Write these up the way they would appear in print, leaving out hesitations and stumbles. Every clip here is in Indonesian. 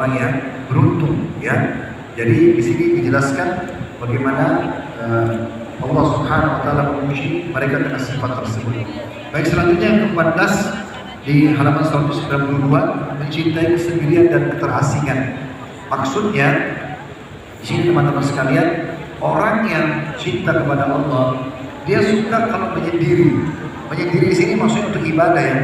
orang-orang yang beruntung, ya. Jadi di sini dijelaskan bagaimana Allah Subhanahu wa taala memuji mereka dengan sifat tersebut. Baik, selanjutnya yang ke-14 di halaman 192, mencintai kesendirian dan keterasingan. Maksudnya di sini teman-teman sekalian, orang yang cinta kepada Allah, dia suka kalau menyendiri. Menyendiri di sini maksudnya untuk ibadah, ya.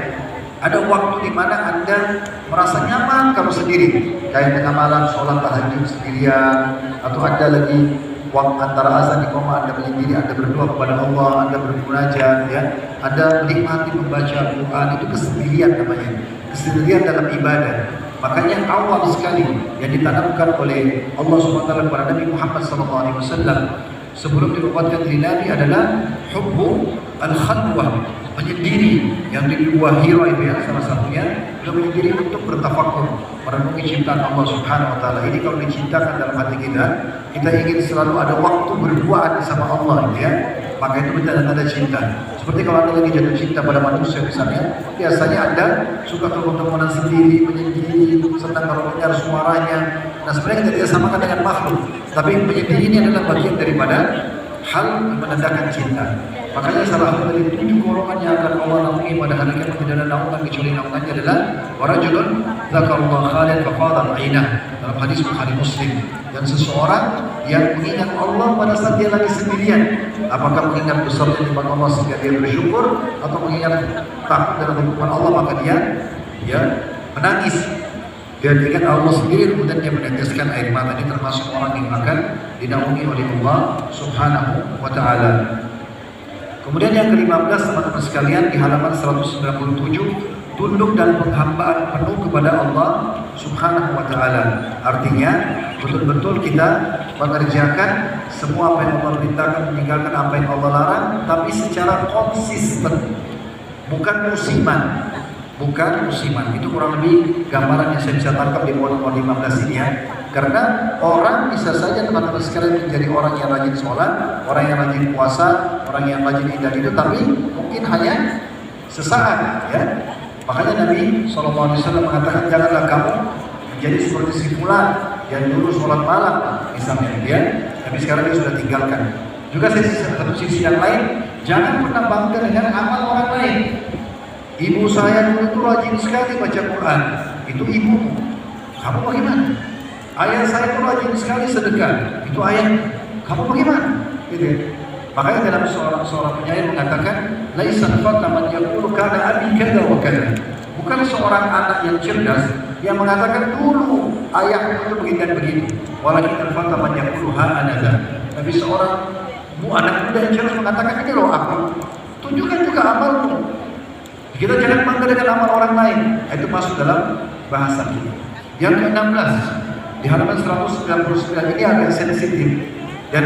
Ada waktu di mana Anda merasa nyaman kalau sendiri, kayak tengah malam sholat tahajud sendirian, atau ada lagi waktu antara azan iqamah Anda menyendiri, Anda berdoa kepada Allah, Anda bermunajat, ya. Anda menikmati membaca Al-Quran, itu kesendirian namanya, kesendirian dalam ibadah. Makanya awal sekali yang ditanamkan oleh Allah SWT kepada Nabi Muhammad SAW sebelum dinubuatkan diri Nabi adalah hubbu al-khalwah, menyendiri, yang di Gua Hira itu, ya, salah satunya beliau menyendiri untuk bertafakur, merenungi ciptaan Allah Subhanahu wa taala. Ini kalau dicintakan dalam hati kita, kita ingin selalu ada waktu berduaan sama Allah, ya. Maka itu tanda-tanda cinta. Seperti kalau Anda lagi jatuh cinta pada manusia misalnya, biasanya Anda suka telepon-teleponan sendiri, menyendiri, senang kalau dengar suaranya. Nah, sebenarnya tidak disamakan dengan makhluk, tapi menyendiri ini adalah bagian daripada hal yang menandakan cinta. Makanya salah satu dari 7 golongan yang akan Allah naungi pada hari kiamat tidak ada naungan kecuali naungannya adalah warajulun dzakarallahu khalian fafadat ainah, dalam hadis Bukhari Muslim. Dan seseorang yang mengingat Allah pada saat dia lagi sendirian, apakah mengingat besarnya nikmat Allah sehingga dia bersyukur, atau mengingat takut dalam hukuman Allah maka dia menangis. Dia ingat Allah sendiri kemudian dia meneteskan air mata. Ini termasuk orang yang akan dinaungi oleh Allah Subhanahu wa taala. Kemudian yang ke-15 teman-teman sekalian di halaman 197, tunduk dan penghambaan penuh kepada Allah Subhanahu wa taala. Artinya betul-betul kita mengerjakan semua apa yang Allah perintahkan, meninggalkan apa yang Allah larang, tapi secara konsisten, bukan musiman. Bukan musiman. Itu kurang lebih gambaran yang saya bisa tangkap di nomor 15 ini, ya. Karena orang bisa saja teman-teman sekalian menjadi orang yang rajin sholat, orang yang rajin puasa, orang yang rajin ibadah itu, tapi mungkin hanya sesaat, ya. Makanya Nabi SAW mengatakan, janganlah kamu menjadi seperti si fulan yang dulu sholat malam misalnya, ya. Tapi sekarang dia sudah tinggalkan. Juga satu sisi yang lain, jangan pernah bangga dengan amal orang lain. Ibu saya dulu itu rajin sekali baca Quran, itu ibumu. Kamu bagaimana? Ayah saya itu rajin sekali sedekah, itu ayah. Kamu bagaimana? Gitu. Makanya dalam seorang penyair mengatakan, laisan fata man yaqulu kana abi kada wa kada. Bukan seorang anak yang cerdas yang mengatakan dulu ayahku itu begini dan begitu. Walakin al-fata man yaqulu ha anadha. Tapi seorang anak muda yang cerdas mengatakan, ini loh aku. Tunjukkan juga amalmu. Kita jangan bangga dengan amal orang lain. Itu masuk dalam bahasa kita. Yang ke-16 di halaman 199 ini agak sensitif, dan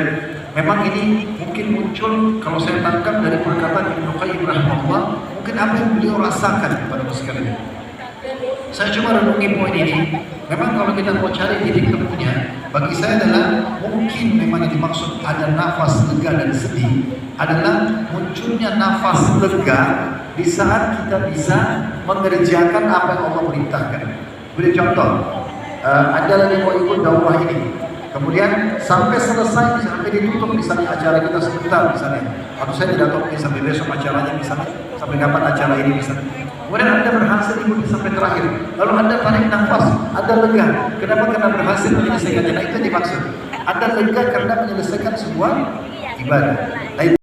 memang ini mungkin muncul kalau saya tangkap dari perkataan Ibnu Qayyim rahimahullah, mungkin apa yang beliau rasakan pada sekalian. Saya coba renungi poin ini. Memang kalau kita mau cari titik temunya, bagi saya adalah mungkin memang yang dimaksud ada nafas lega dan sedih adalah munculnya nafas lega di saat kita bisa mengerjakan apa yang Allah perintahkan. Beri contoh, ada lagi mau ikut daurah ini, kemudian sampai selesai, sampai ditutup misalnya acara kita sebentar misalnya, atau saya tidak tahu sampai besok acaranya misalnya, sampai kapan acara ini misalnya. Kemudian Anda berhasil ikuti sampai terakhir, lalu Anda tarik nafas, Anda lega. Kenapa? Karena berhasil menyelesaikannya. Nah, itu yang dimaksud. Anda lega karena menyelesaikan sebuah ibadah. Nah,